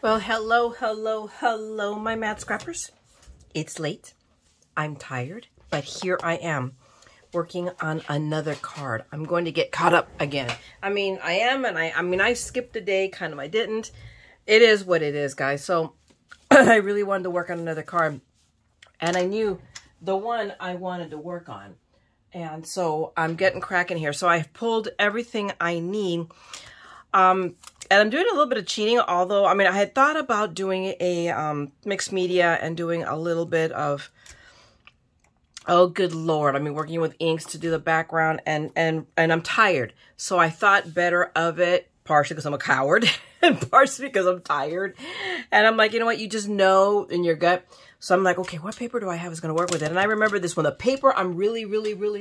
Well, hello, my mad scrappers. It's late. I'm tired, but here I am working on another card. I'm going to get caught up again. I mean, I am, and I skipped a day, kind of, I didn't. It is what it is, guys. So I really wanted to work on another card, and I knew the one I wanted to work on. And so I'm getting cracking here. So I've pulled everything I need. And I'm doing a little bit of cheating, although, I mean, I had thought about doing a mixed media and doing a little bit of, oh, good Lord, I mean, working with inks to do the background, and I'm tired. So I thought better of it, partially because I'm a coward, and partially because I'm tired. And I'm like, you know what, you just know in your gut. So I'm like, okay, what paper do I have is going to work with it? And I remember this one, the paper I'm really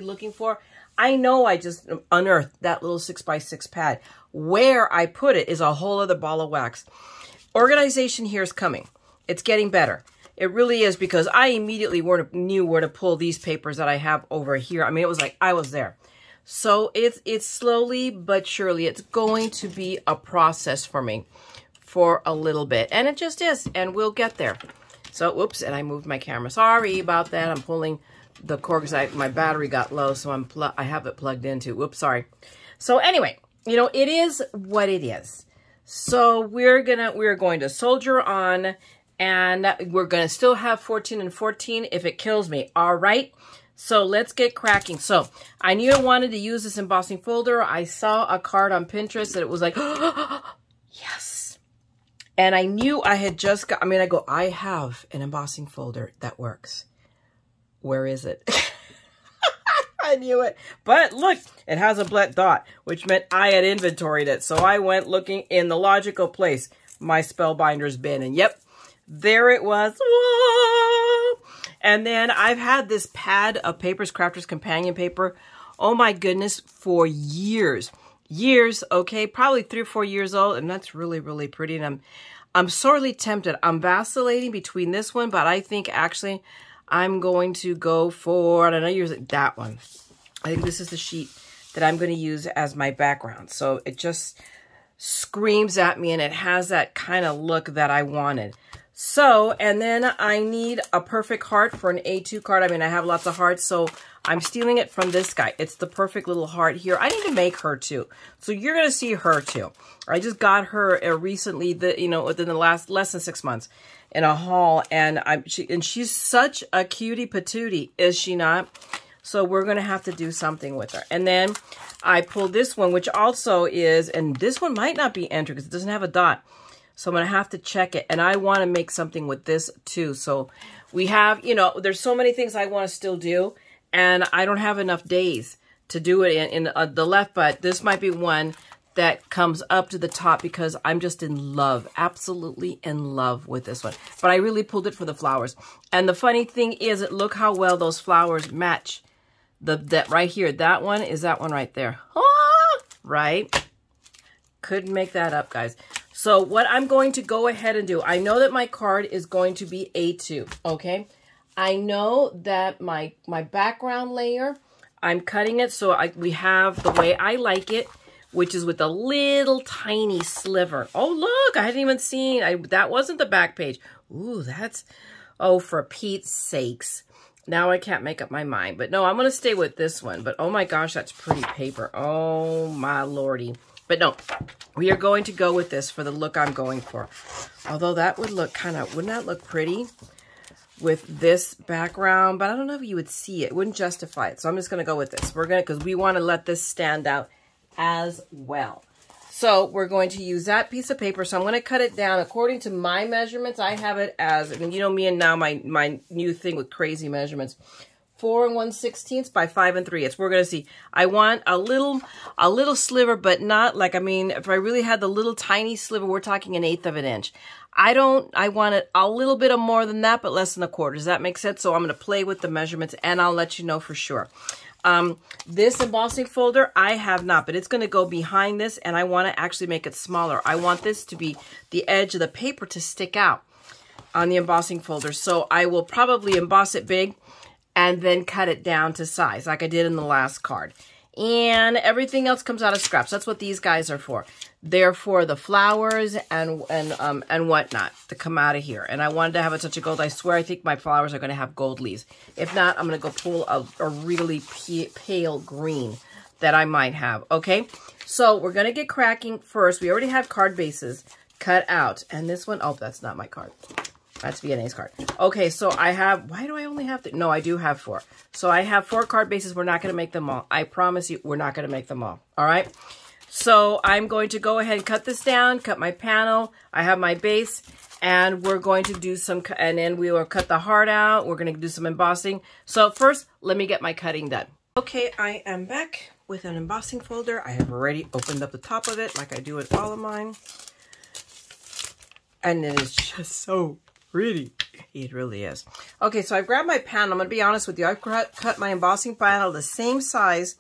looking for. I know I just unearthed that little 6x6 pad. Where I put it is a whole other ball of wax. Organization here is coming. It's getting better. It really is, because I immediately knew where to pull these papers that I have over here. I mean, it was like I was there. So it's slowly but surely, it's going to be a process for me for a little bit. And it just is, and we'll get there. So, whoops, and I moved my camera. Sorry about that. I'm pulling the cord because my battery got low, so I have it plugged into. Whoops, sorry. So anyway, you know, it is what it is. So we're going to soldier on, and we're gonna still have 14 and 14 if it kills me. All right. So let's get cracking. So I knew I wanted to use this embossing folder. I saw a card on Pinterest that it was like, yes. And I knew I had just got, I have an embossing folder that works. Where is it? I knew it. But look, it has a black dot, which meant I had inventoried it. So I went looking in the logical place, my Spellbinder's bin. And yep, there it was. Whoa! And then I've had this pad of Papers Crafters Companion paper, oh my goodness, for years. Years, okay, probably 3 or 4 years old. And that's really pretty. And I'm sorely tempted. I'm vacillating between this one, but I think actually I'm going to go for, I don't know, use that one. I think this is the sheet that I'm going to use as my background. So it just screams at me, and it has that kind of look that I wanted. So, and then I need a perfect heart for an A2 card. I mean, I have lots of hearts, so I'm stealing it from this guy. It's the perfect little heart here. I need to make her too. So you're going to see her too. I just got her recently, within the less than 6 months in a haul. And she's such a cutie patootie, is she not? So we're going to have to do something with her. And then I pulled this one, which also is, and this one might not be entered because it doesn't have a dot. So I'm going to have to check it. And I want to make something with this too. So we have, there's so many things I want to still do. And I don't have enough days to do it in the left. But this might be one that comes up to the top because I'm just in love, absolutely in love with this one. But I really pulled it for the flowers. And the funny thing is, look how well those flowers match. That right here, that one is that one right there. Ah, right? Couldn't make that up, guys. So what I'm going to go ahead and do, I know that my card is going to be A2, okay? I know that my background layer, I'm cutting it so we have the way I like it, which is with a little tiny sliver. Oh, look, I hadn't even seen, that wasn't the back page. Ooh, that's, oh, for Pete's sakes. Now I can't make up my mind. But no, I'm going to stay with this one. But oh my gosh, that's pretty paper. Oh my lordy. But no, we are going to go with this for the look I'm going for. Although that would look kind of, wouldn't that look pretty with this background? But I don't know if you would see it. It wouldn't justify it. So I'm just going to go with this. We're going to, because we want to let this stand out as well. So we're going to use that piece of paper. So I'm going to cut it down according to my measurements. I have it as, I mean, you know me and now my new thing with crazy measurements. 4 1/16 by 5 3/8. We're going to see. I want a little sliver, but not like, I mean, if I really had the little tiny sliver, we're talking 1/8 of an inch. I want it a little bit of more than that, but less than 1/4. Does that make sense? So I'm going to play with the measurements, and I'll let you know for sure. This embossing folder, I have not, but it's going to go behind this, and I want to actually make it smaller. I want this to be the edge of the paper to stick out on the embossing folder. So I will probably emboss it big and then cut it down to size like I did in the last card. And everything else comes out of scraps. That's what these guys are for. They're for the flowers and whatnot to come out of here. And I wanted to have a touch of gold. I swear I think my flowers are going to have gold leaves. If not, I'm going to go pull a really pale green that I might have. Okay, so we're going to get cracking first. We already have card bases cut out. And this one, oh, that's not my card. That's VNA's card. Okay, so I have, why do I only have, no, I do have 4. So I have 4 card bases. We're not going to make them all. I promise you, we're not going to make them all. All right. So I'm going to go ahead and cut this down, cut my panel. I have my base, and we're going to do some, and then we will cut the heart out. We're going to do some embossing. So first, let me get my cutting done. Okay, I am back with an embossing folder. I have already opened up the top of it like I do with all of mine. And it is just so pretty. It really is. Okay, so I've grabbed my panel. I'm going to be honest with you. I've cut my embossing panel the same size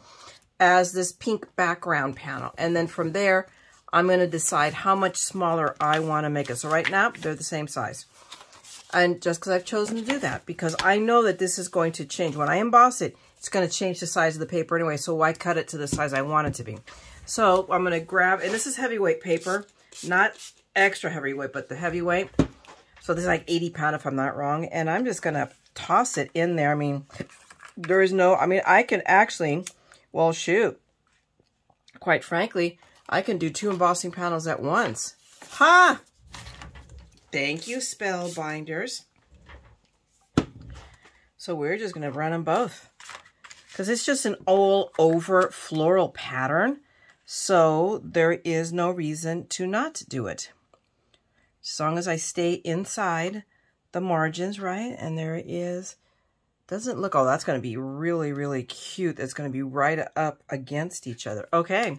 as this pink background panel. And then from there, I'm going to decide how much smaller I want to make it. So right now, they're the same size. And just because I've chosen to do that, because I know that this is going to change. When I emboss it, it's going to change the size of the paper anyway. So why cut it to the size I want it to be? So I'm going to grab, and this is heavyweight paper, not extra heavyweight, but the heavyweight. So this is like 80 pound if I'm not wrong. And I'm just going to toss it in there. I mean, there is no, I mean, I can actually, well, shoot, quite frankly, I can do 2 embossing panels at once. Ha! Thank you, Spellbinders. So we're just going to run them both. Because it's just an all over floral pattern. So there is no reason to not do it. As long as I stay inside the margins, right? And there is, doesn't look, oh, that's going to be really, really cute. It's going to be right up against each other. Okay.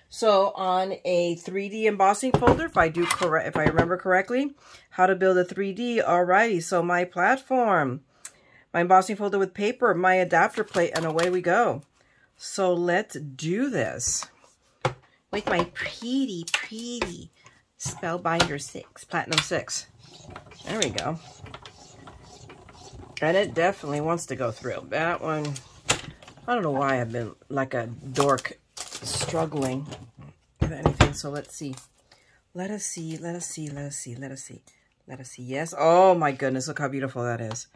So on a 3D embossing folder, if I remember correctly, how to build a 3D. Alrighty. So my platform, my embossing folder with paper, my adapter plate, and away we go. So let's do this with my pretty, pretty Spellbinder 6, Platinum 6. There we go. And it definitely wants to go through. That one, I don't know why I've been like a dork struggling with anything. So let's see. Let us see, let us see, let us see, let us see. Let us see. Yes. Oh my goodness, look how beautiful that is.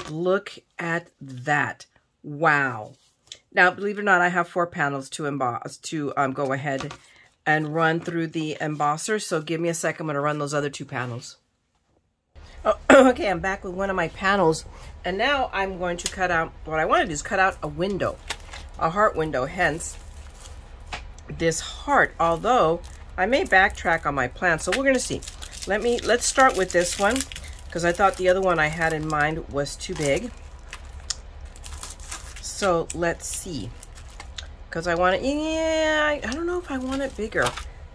Look at that. Wow. Now, believe it or not, I have 4 panels to emboss, to go ahead and run through the embosser. So give me a second. I'm going to run those other 2 panels. Oh, okay, I'm back with one of my panels. And now I'm going to cut out, what I want to do is cut out a window, a heart window. Hence, this heart, although I may backtrack on my plan. So we're going to see. Let's start with this one, because I thought the other one I had in mind was too big. So let's see. Because I want it, yeah, I don't know if I want it bigger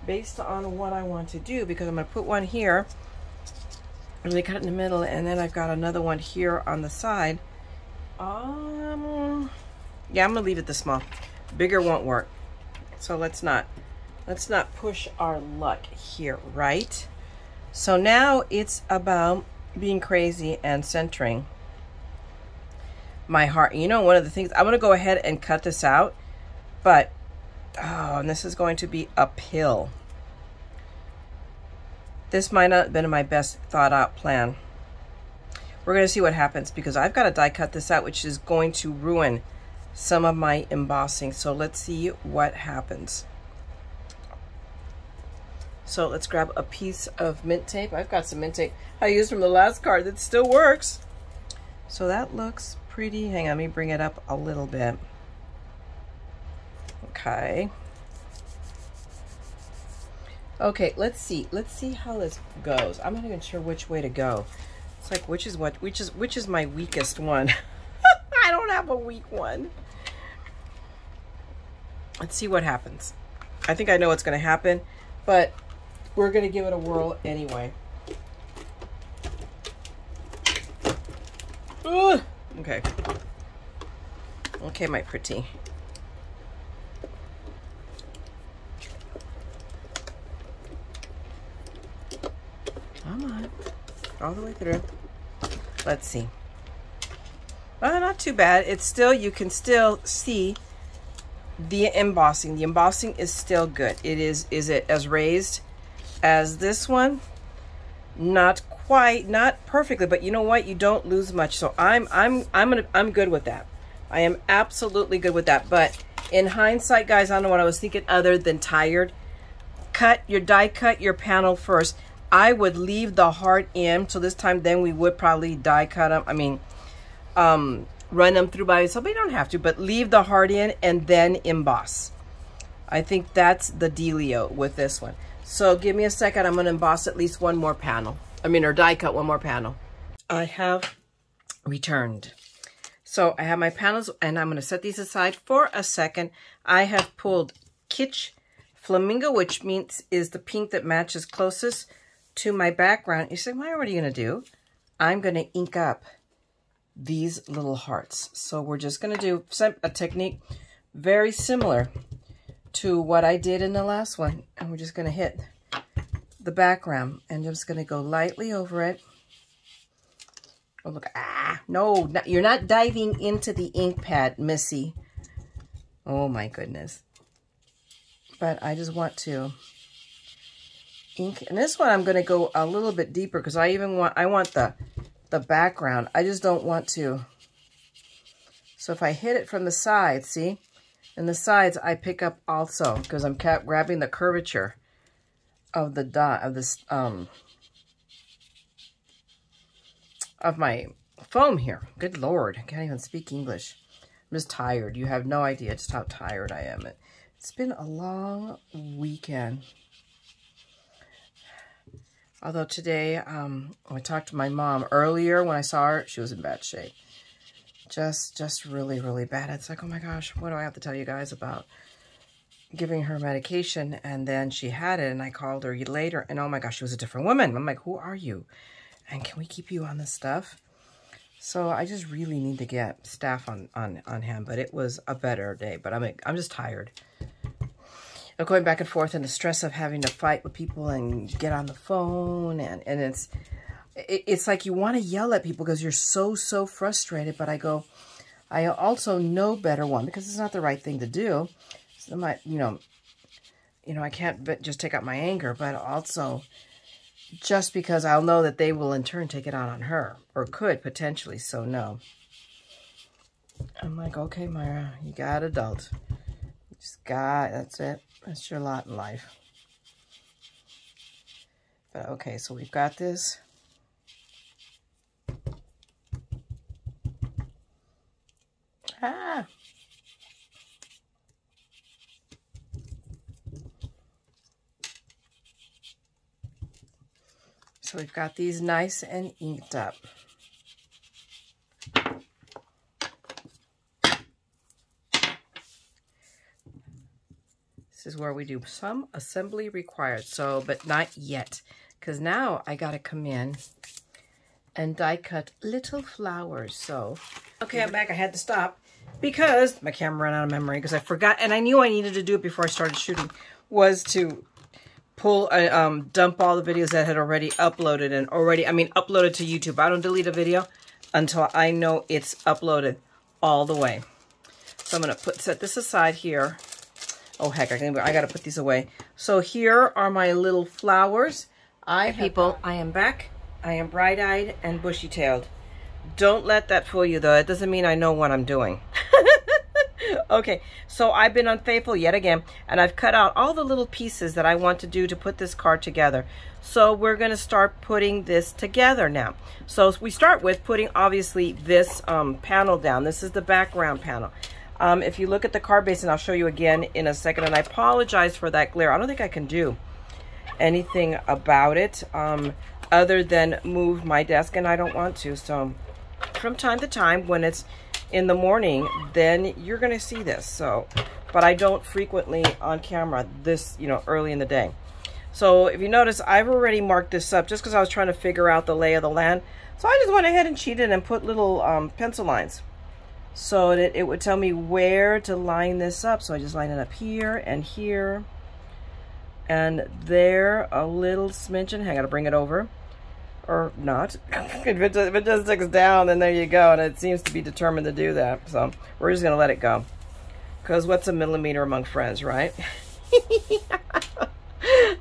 based on what I want to do, because I'm going to put one here. I'm going to cut it in the middle, and then I've got another one here on the side. Yeah, I'm going to leave it this small. Bigger won't work. So let's not push our luck here, right? So now it's about being crazy and centering my heart. You know, one of the things, I'm going to go ahead and cut this out. But, oh, and this is going to be uphill. This might not have been my best thought out plan. We're going to see what happens, because I've got to die cut this out, which is going to ruin some of my embossing. So let's see what happens. So let's grab a piece of mint tape. I've got some mint tape I used from the last card that still works. So that looks pretty. Hang on, let me bring it up a little bit. Okay. Okay, let's see. Let's see how this goes. I'm not even sure which way to go. It's like which is my weakest one. I don't have a weak one. Let's see what happens. I think I know what's going to happen, but we're going to give it a whirl anyway. Ugh. Okay. Okay, my pretty. Come on. All the way through. Let's see. Well, not too bad. It's still, you can still see the embossing. The embossing is still good. Is it as raised as this one? Not quite, not perfectly, but you know what? You don't lose much. So I'm good with that. I am absolutely good with that. But in hindsight, guys, I don't know what I was thinking other than tired. Die cut your panel first. I would leave the heart in. So this time then we would probably die cut them. I mean, run them through by yourself, but you don't have to, but leave the heart in and then emboss. I think that's the dealio with this one. So give me a second. I'm going to emboss at least one more panel. Or die cut one more panel. I have returned. So I have my panels and I'm going to set these aside for a second. I have pulled Kitsch Flamingo, which means is the pink that matches closest to my background. You say, what are you going to do? I'm going to ink up these little hearts. So we're just going to do a technique very similar to what I did in the last one. And we're just going to hit the background and I'm just going to go lightly over it. Oh, look. No, you're not diving into the ink pad, Missy. Oh my goodness. But I just want to ink. And this one I'm going to go a little bit deeper because I want the background. I just don't want to. So if I hit it from the sides, see? And the sides I pick up also because I'm grabbing the curvature of the dot of this of my foam here. Good Lord, I can't even speak English. I'm just tired. You have no idea just how tired I am. It's been a long weekend. Although today, I talked to my mom earlier when I saw her, she was in bad shape. Just really, really bad. It's like, oh my gosh, what do I have to tell you guys about giving her medication? And then she had it and I called her later and oh my gosh, she was a different woman. I'm like, who are you? And can we keep you on this stuff? So I just really need to get staff on hand, but it was a better day. But I'm just tired of going back and forth and the stress of having to fight with people and get on the phone. And it's like you want to yell at people because you're so frustrated. But I also know better, one, because it's not the right thing to do. So I can't just take out my anger, but also just because I'll know that they will in turn take it out on her, or could potentially, so no. I'm like, okay, Myra, you got adult. You just got, that's it. That's your lot in life. But okay, so we've got this. So we've got these nice and inked up. This is where we do some assembly required. So, but not yet. Because now I got to come in and die cut little flowers. So, okay, I'm back. I had to stop because my camera ran out of memory because I forgot. And I knew I needed to do it before I started shooting. Was to dump all the videos that had already uploaded and uploaded to YouTube. I don't delete a video until I know it's uploaded all the way. So I'm going to set this aside here. Oh heck, I got to put these away. So here are my little flowers. I am back. I am bright-eyed and bushy-tailed. Don't let that fool you though. It doesn't mean I know what I'm doing. Okay, so I've been unfaithful yet again, and I've cut out all the little pieces that I want to do to put this card together. So we're going to start putting this together now. So we start with putting, obviously, this panel down. This is the background panel. If you look at the card base, and I'll show you again in a second, and I apologize for that glare. I don't think I can do anything about it other than move my desk, and I don't want to. So from time to time, when it's in the morning, then you're going to see this. So, but I don't frequently on camera this, early in the day. So if you notice, I've already marked this up just because I was trying to figure out the lay of the land. So I just went ahead and cheated and put little pencil lines so that it would tell me where to line this up. So I just line it up here and here and there a little smidgen. I got to bring it over. Or not. If it just sticks down, then there you go. And it seems to be determined to do that. So we're just going to let it go. Because what's a millimeter among friends, right?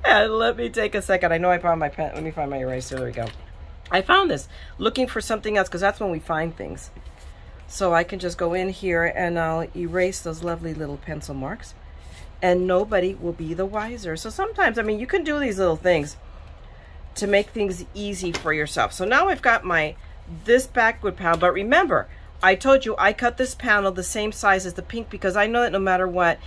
And let me take a second. I know I found my pen. Let me find my eraser. There we go. I found this looking for something else because that's when we find things. So I can just go in here and I'll erase those lovely little pencil marks and nobody will be the wiser. So sometimes, I mean, you can do these little things to make things easy for yourself. So now I've got this backwood panel, but remember, I told you I cut this panel the same size as the pink because I know that no matter what,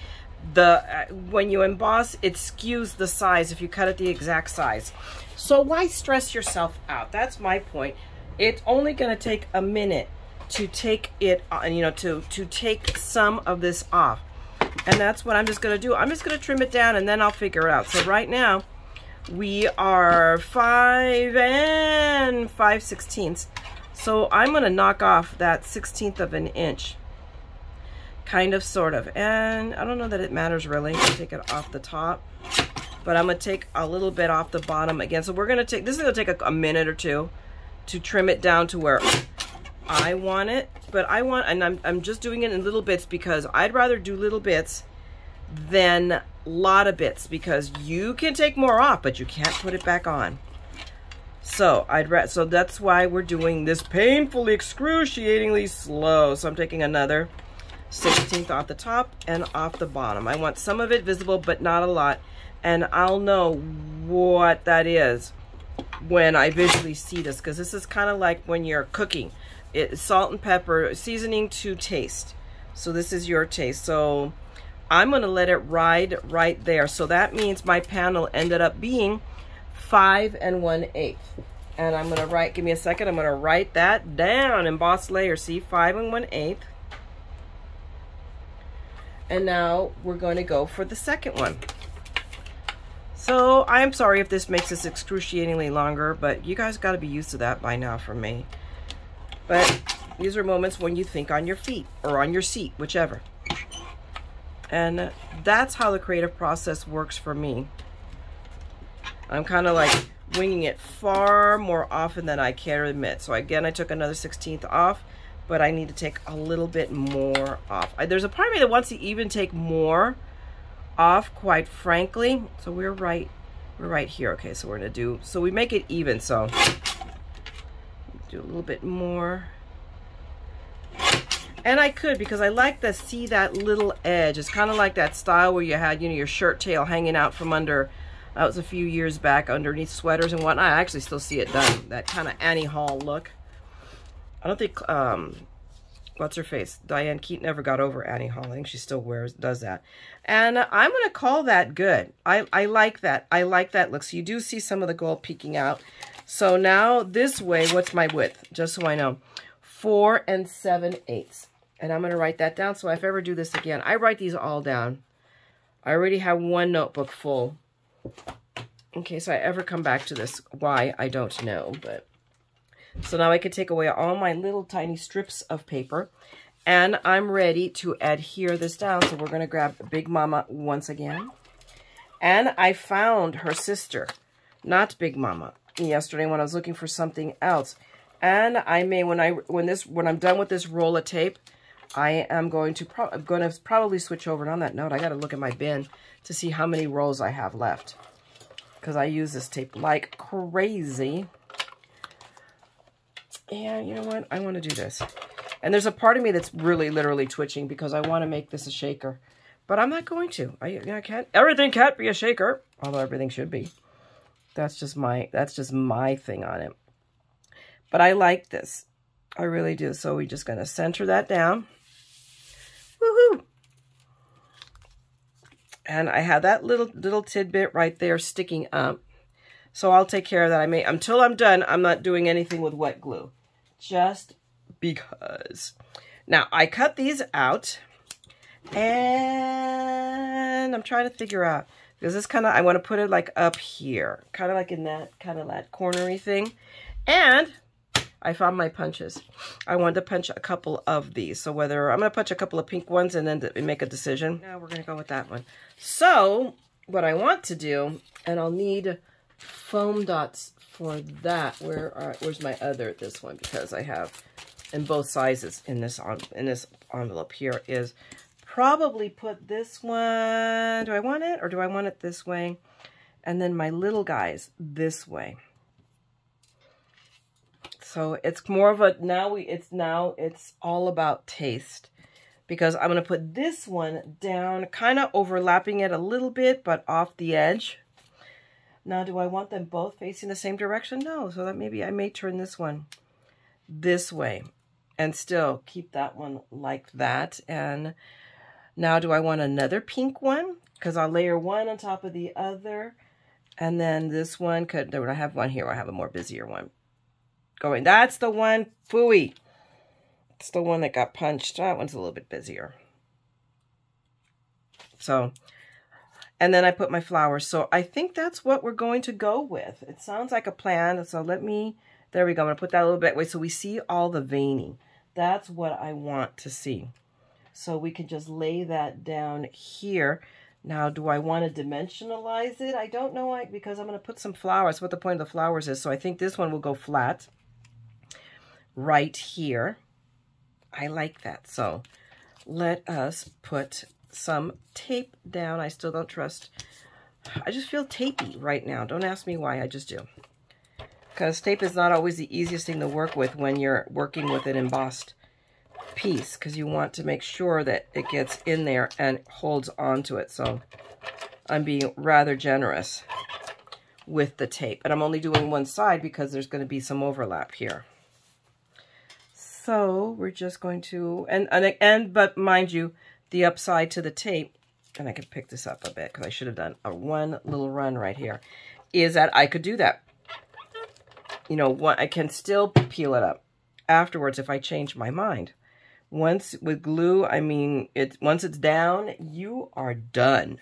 when you emboss, it skews the size if you cut it the exact size. So why stress yourself out? That's my point. It's only going to take a minute to take it, you know, to take some of this off. And that's what I'm just going to do. I'm just going to trim it down and then I'll figure it out. So right now we are 5 5/16. So I'm going to knock off that 1/16 of an inch. Kind of, sort of. And I don't know that it matters really. I'll take it off the top. But I'm going to take a little bit off the bottom again. So we're going to take, this is going to take a minute or two to trim it down to where I want it. But I want, and I'm just doing it in little bits because I'd rather do little bits than a lot of bits because you can take more off, but you can't put it back on. So so that's why we're doing this painfully, excruciatingly slow. So I'm taking another 1/16 off the top and off the bottom. I want some of it visible, but not a lot. And I'll know what that is when I visually see this, because this is kind of like when you're cooking. It's salt and pepper, seasoning to taste. So this is your taste. So I'm going to let it ride right there. So that means my panel ended up being 5 1/8. And I'm going to write, give me a second, I'm going to write that down. Embossed layer, see, 5 1/8. And now we're going to go for the second one. So I'm sorry if this makes this excruciatingly longer, but you guys got to be used to that by now from me. But these are moments when you think on your feet or on your seat, whichever. And that's how the creative process works for me. I'm kind of like winging it far more often than I care to admit. So again, I took another 1/16 off, but I need to take a little bit more off. There's a part of me that wants to even take more off, quite frankly. So we're right here. Okay, so we're gonna do, so we make it even. So do a little bit more. And I could, because I like to see that little edge. It's kind of like that style where you had, you know, your shirt tail hanging out from under. That was a few years back, underneath sweaters and whatnot. I actually still see it done. That kind of Annie Hall look. I don't think, what's her face? Diane Keaton never got over Annie Hall. I think she still does that. And I'm going to call that good. I like that. I like that look. So you do see some of the gold peeking out. So now this way, what's my width? Just so I know. 4 7/8. And I'm going to write that down. So if I ever do this again, I write these all down. I already have one notebook full. In case I ever come back to this. Why, I don't know. But so now I can take away all my little tiny strips of paper. And I'm ready to adhere this down. So we're going to grab Big Mama once again. And I found her sister, not Big Mama, yesterday when I was looking for something else. And I may, when I'm done with this roll of tape, I am going to probably switch over. And on that note, I got to look at my bin to see how many rolls I have left, because I use this tape like crazy. And you know what? I want to do this. And there's a part of me that's really literally twitching because I want to make this a shaker, but I'm not going to. I can't. Everything can't be a shaker, although everything should be. That's just my thing on it. But I like this. I really do. So we're just going to center that down. Woohoo! And I have that little tidbit right there sticking up. So I'll take care of that. Until I'm done, I'm not doing anything with wet glue. Just because. Now, I cut these out. And I'm trying to figure out, because this kind of, I want to put it like up here. Kind of like in that, kind of that cornery thing. And I found my punches. I wanted to punch a couple of these. So whether, I'm going to punch a couple of pink ones and then make a decision. Now we're going to go with that one. So what I want to do, and I'll need foam dots for that. Where's my other, this one, because I have in both sizes in this envelope here, is probably put this one, do I want it or do I want it this way? And then my little guys this way. So it's more of a, it's all about taste, because I'm going to put this one down, kind of overlapping it a little bit, but off the edge. Now, do I want them both facing the same direction? No, so that maybe I may turn this one this way and still keep that one like that. And now, do I want another pink one? Because I'll layer one on top of the other. And then this one could, I have one here, I have a more busier one going. That's the one, phooey. It's the one that got punched. That one's a little bit busier. So, and then I put my flowers. So I think that's what we're going to go with. It sounds like a plan. So let me, there we go. I'm going to put that a little bit away so we see all the veining. That's what I want to see. So we can just lay that down here. Now, do I want to dimensionalize it? I don't know, because I'm going to put some flowers. What the point of the flowers is. So I think this one will go flat right here. I like that. So let us put some tape down. I still don't trust. I just feel tapey right now. Don't ask me why. I just do. Because tape is not always the easiest thing to work with when you're working with an embossed piece, because you want to make sure that it gets in there and holds onto it. So I'm being rather generous with the tape. And I'm only doing one side because there's going to be some overlap here. So we're just going to, but mind you, the upside to the tape, and I can pick this up a bit because I should have done one little run right here, is that I could do that. You know, I can still peel it up afterwards if I change my mind. Once with glue, I mean, once it's down, you are done.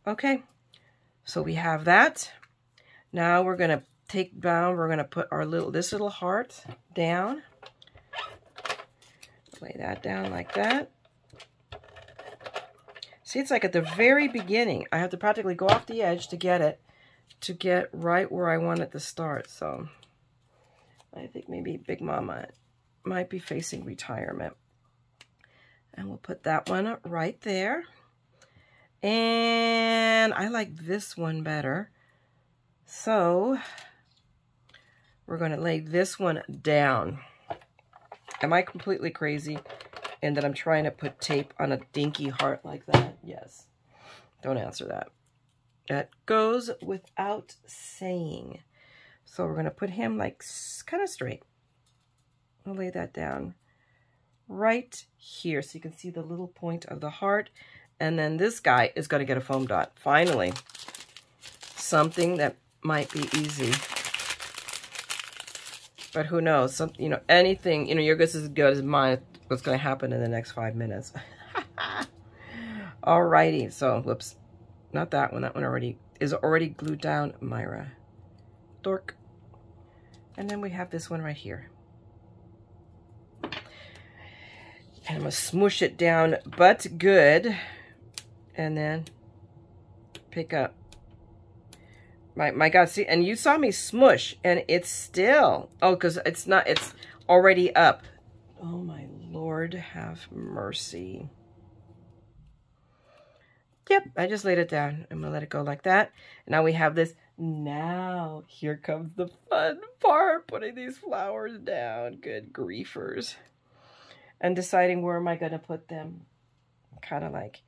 Okay, so we have that. Now we're going to take down, we're going to put this little heart down. Lay that down like that. See, it's like at the very beginning. I have to practically go off the edge to get right where I want it to start. So I think maybe Big Mama might be facing retirement. And we'll put that one right there. And I like this one better. So we're going to lay this one down. Am I completely crazy in that I'm trying to put tape on a dinky heart like that? Yes. Don't answer that. That goes without saying. So we're going to put him like kind of straight. I'll lay that down right here so you can see the little point of the heart. And then this guy is going to get a foam dot. Finally, something that might be easy. But who knows? Anything, your guess is as good as mine. What's going to happen in the next 5 minutes. Alrighty. So, whoops. Not that one. That one is already glued down. Myra. Dork. And then we have this one right here. And I'm going to smoosh it down, but good. And then pick up. My God, see, and you saw me smush, and it's still, because it's already up. Oh, my Lord, have mercy. Yep, I just laid it down. I'm going to let it go like that. Now we have this. Now, here comes the fun part, putting these flowers down. Good griefers. And deciding where am I going to put them. Kind of like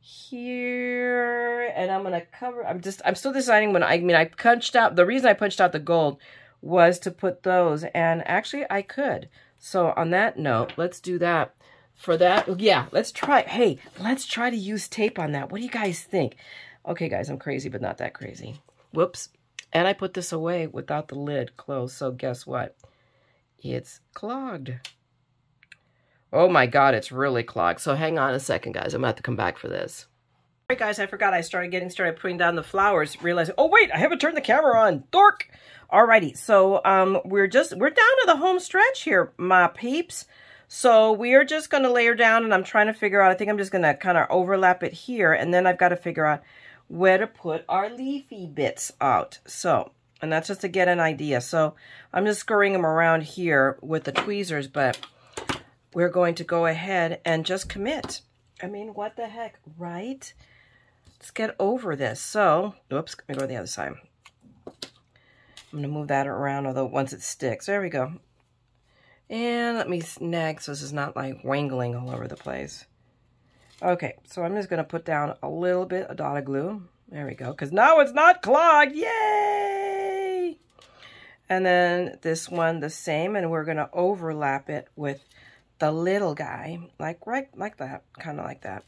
here, and I'm gonna cover. I'm still deciding when I punched out. The reason I punched out the gold was to put those, and actually I could. So on that note, let's do that. For that, yeah, let's try. Hey, let's try to use tape on that. What do you guys think? Okay, guys, I'm crazy, but not that crazy. Whoops. And I put this away without the lid closed. So guess what? It's clogged. Oh my God, it's really clogged. So hang on a second, guys. I'm going to have to come back for this. All right, guys, I forgot. I started putting down the flowers, realizing, oh wait, I haven't turned the camera on. Dork. Alrighty, so we're down to the home stretch here, my peeps. So we are just going to layer down, and I'm trying to figure out, I think I'm just going to kind of overlap it here, and then I've got to figure out where to put our leafy bits out. So, and that's just to get an idea. So I'm just scurrying them around here with the tweezers, but we're going to go ahead and just commit. I mean, what the heck, right? Let's get over this. So, oops, let me go to the other side. I'm going to move that around, although once it sticks. There we go. And let me snag so this is not like wangling all over the place. Okay, so I'm just going to put down a little bit of dotted glue. There we go, because now it's not clogged. Yay! And then this one the same, and we're going to overlap it with the little guy, like right like that, kind of like that.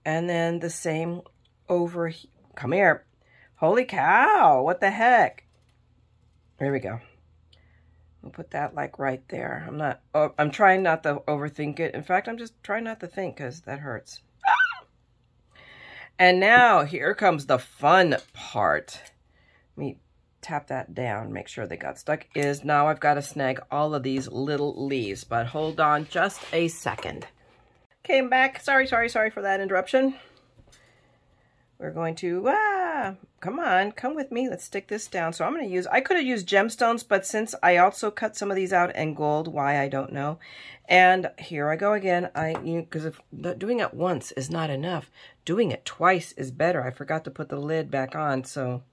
And then the same over here. Come here. Holy cow, what the heck? There we go. We'll put that like right there. I'm trying not to overthink it. In fact, I'm just trying not to think because that hurts. And now here comes the fun part. Let me tap that down, make sure they got stuck. Now I've got to snag all of these little leaves, but hold on just a second. Came back. Sorry for that interruption. We're going to, come on, come with me. Let's stick this down. So I'm going to use, I could have used gemstones, but since I also cut some of these out in gold, why, I don't know. And here I go again. Because if doing it once is not enough, doing it twice is better. I forgot to put the lid back on. So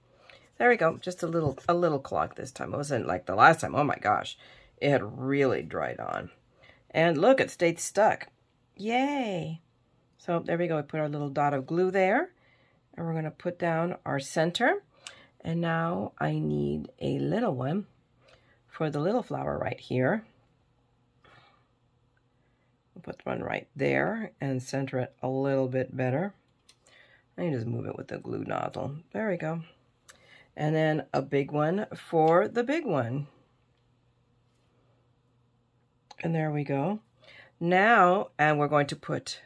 there we go. Just a little clog this time. It wasn't like the last time. Oh my gosh. It had really dried on. And look, it stayed stuck. Yay. So there we go. We put our little dot of glue there. And we're going to put down our center. And now I need a little one for the little flower right here. We'll put one right there and center it a little bit better. I can just move it with the glue nozzle. There we go. And then a big one for the big one. And there we go. Now, and we're going to put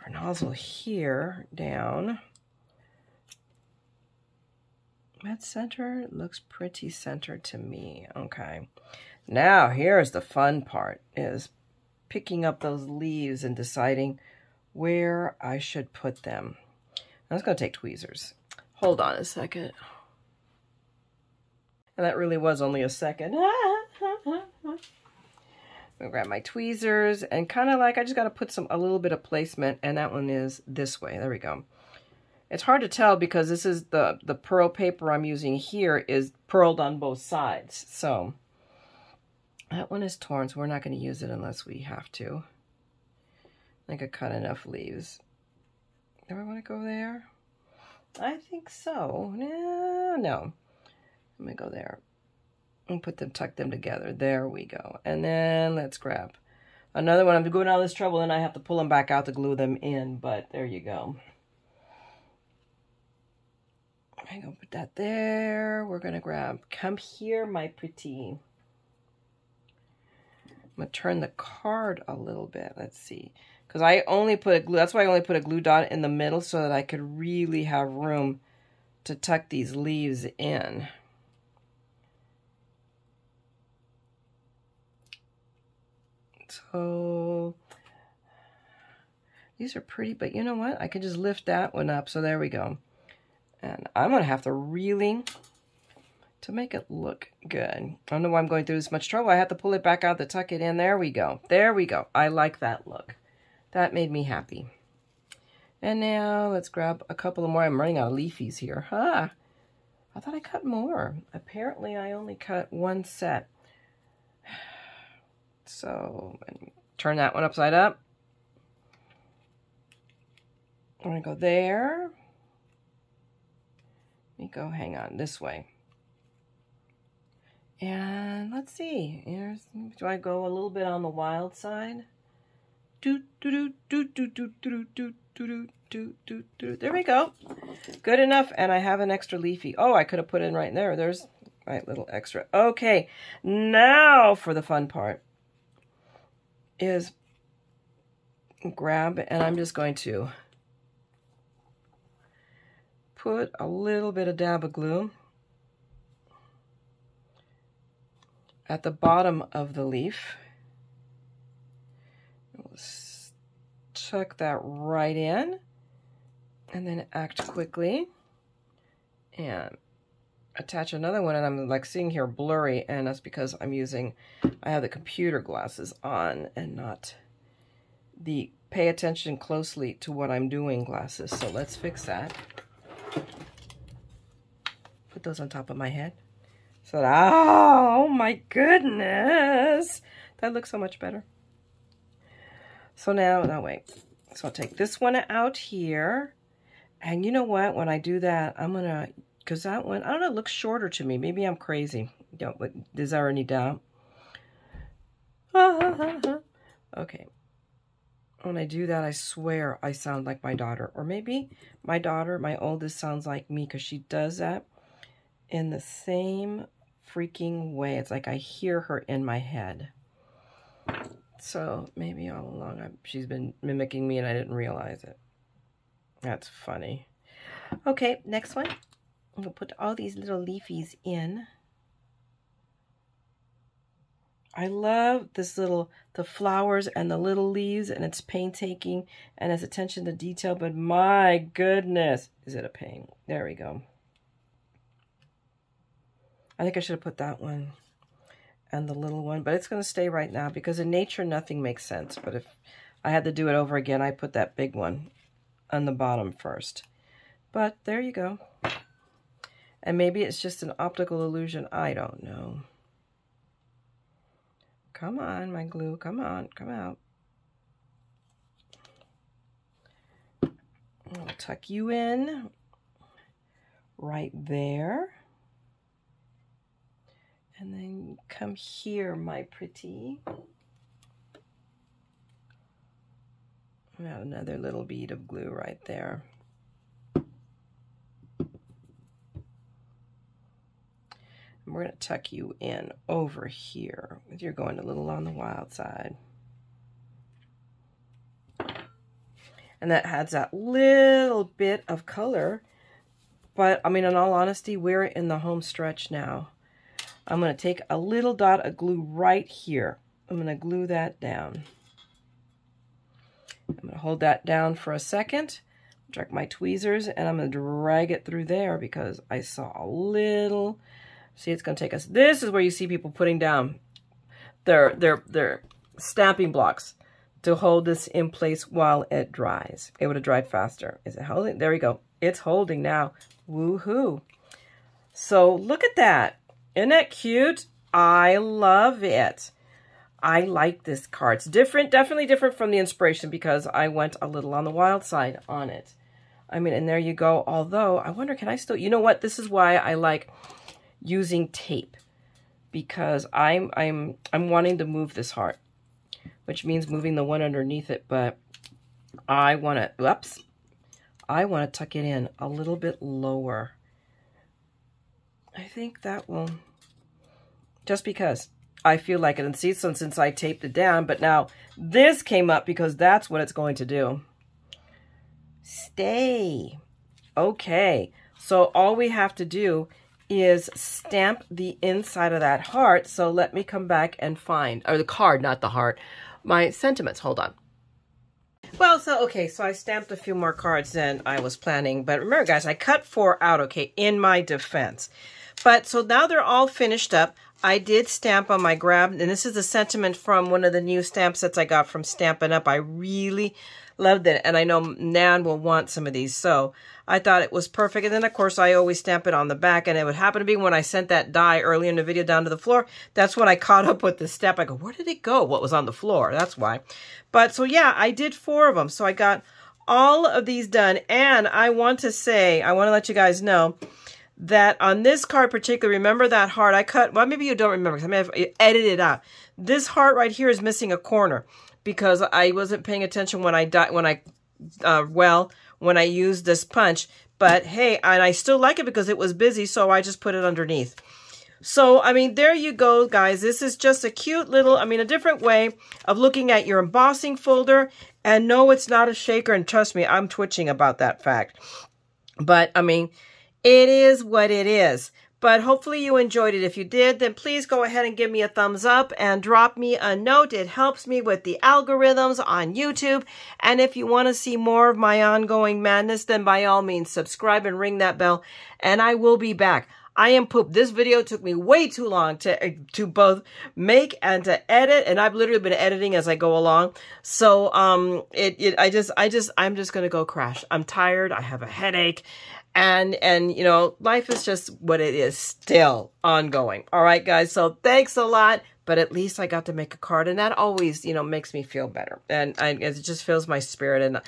our nozzle here down. That center looks pretty centered to me. Okay. Now here's the fun part, is picking up those leaves and deciding where I should put them. That's going to take tweezers. Hold on a second. And that really was only a second. I'm gonna grab my tweezers and kind of like, I just got to put a little bit of placement, and that one is this way. There we go. It's hard to tell because this is the pearl paper I'm using here is pearled on both sides. So that one is torn, so we're not going to use it unless we have to. I think I cut enough leaves. Do I want to go there? I think so. No. Let me go there. And tuck them together. There we go. And then let's grab another one. I'm going all this trouble and I have to pull them back out to glue them in, but there you go. I'm going to put that there. We're going to grab, come here, my pretty. I'm going to turn the card a little bit. Let's see. Because I only put a glue, that's why I only put a glue dot in the middle so that I could really have room to tuck these leaves in. So these are pretty, but you know what? I could just lift that one up. So there we go. And I'm going to have to really, to make it look good. I don't know why I'm going through this much trouble. I have to pull it back out to tuck it in. There we go. There we go. I like that look. That made me happy. And now let's grab a couple of more. I'm running out of leafies here. I thought I cut more. Apparently I only cut one set. So turn that one upside up. I'm going to go there. Let me go, hang on, this way. And let's see. Do I go a little bit on the wild side? There we go. Good enough. And I have an extra leafy. Oh, I could have put it in right there. There's my little extra. Okay, now for the fun part. Is grab, and I'm just going to put a little bit of dab of glue at the bottom of the leaf. We'll tuck that right in and then act quickly and attach another one. And I'm like seeing here blurry, and that's because I have the computer glasses on and not the pay attention closely to what I'm doing glasses. So let's fix that. Put those on top of my head. So that, oh my goodness. That looks so much better. So now wait. So I'll take this one out here. And you know what? When I do that, I'm going to, because that one, I don't know, it looks shorter to me. Maybe I'm crazy. Is there any doubt? Okay. When I do that, I swear I sound like my daughter. Or maybe my daughter, my oldest, sounds like me because she does that in the same freaking way. It's like I hear her in my head. So maybe all along she's been mimicking me and I didn't realize it. That's funny. Okay, next one. I'm going to put all these little leafies in. I love this the flowers and the little leaves, and it's painstaking and its attention to detail, but my goodness, is it a pain? There we go. I think I should have put that one and the little one, but it's going to stay right now because in nature, nothing makes sense. But if I had to do it over again, I'd put that big one on the bottom first. But there you go. And maybe it's just an optical illusion. I don't know. Come on, my glue. Come on. Come out. I'll tuck you in right there. And then come here, my pretty. Add another little bead of glue right there. And we're going to tuck you in over here. You're going a little on the wild side. And that adds that little bit of color. But, I mean, in all honesty, we're in the home stretch now. I'm going to take a little dot of glue right here. I'm going to glue that down. I'm going to hold that down for a second, drag my tweezers, and I'm going to drag it through there because I saw a little. See, it's going to take us. This is where you see people putting down their stamping blocks to hold this in place while it dries. It would have dried faster. Is it holding? There we go. It's holding now. Woohoo. So look at that. Isn't that cute? I love it. I like this card. It's different, definitely different from the inspiration because I went a little on the wild side on it. I mean, and there you go. Although, I wonder, can I still, you know what? This is why I like using tape because I'm wanting to move this heart, which means moving the one underneath it, but I want to, whoops, I want to tuck it in a little bit lower. I think that will, just because I feel like it. And see, so since I taped it down, but now this came up because that's what it's going to do. Stay. Okay. So all we have to do is stamp the inside of that heart. So let me come back and find, or the card, not the heart, my sentiments. Hold on. Well, so, okay, so I stamped a few more cards than I was planning. But remember, guys, I cut 4 out, okay, in my defense. But so now they're all finished up. I did stamp on my grab, and this is a sentiment from one of the new stamp sets I got from Stampin' Up. I really loved it, and I know Nan will want some of these, so I thought it was perfect. And then, of course, I always stamp it on the back, and it would happen to be when I sent that die earlier in the video down to the floor, that's when I caught up with the step. I go, where did it go? What was on the floor? That's why. But, so yeah, I did 4 of them, so I got all of these done, and I want to say, I want to let you guys know that on this card particularly, remember that heart I cut? Well, maybe you don't remember because I may have edited it out. This heart right here is missing a corner because I wasn't paying attention when I used this punch. But hey, and I still like it because it was busy, so I just put it underneath. So, I mean, there you go, guys. This is just a cute little, I mean, a different way of looking at your embossing folder. And no, it's not a shaker, and trust me, I'm twitching about that fact. But, I mean, it is what it is. But hopefully you enjoyed it. If you did, then please go ahead and give me a thumbs up and drop me a note. It helps me with the algorithms on YouTube. And if you want to see more of my ongoing madness, then by all means, subscribe and ring that bell. And I will be back. I am pooped. This video took me way too long to both make and to edit, and I've literally been editing as I go along. So I'm just gonna go crash. I'm tired. I have a headache, and you know, life is just what it is, still ongoing. All right, guys. So thanks a lot. But at least I got to make a card, and that always, you know, makes me feel better, and it just fills my spirit, and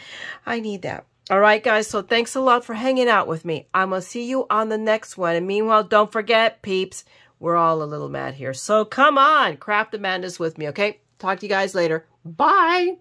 I need that. All right, guys, so thanks a lot for hanging out with me. I'm going to see you on the next one. And meanwhile, don't forget, peeps, we're all a little mad here. So come on, craft the madness with me, okay? Talk to you guys later. Bye.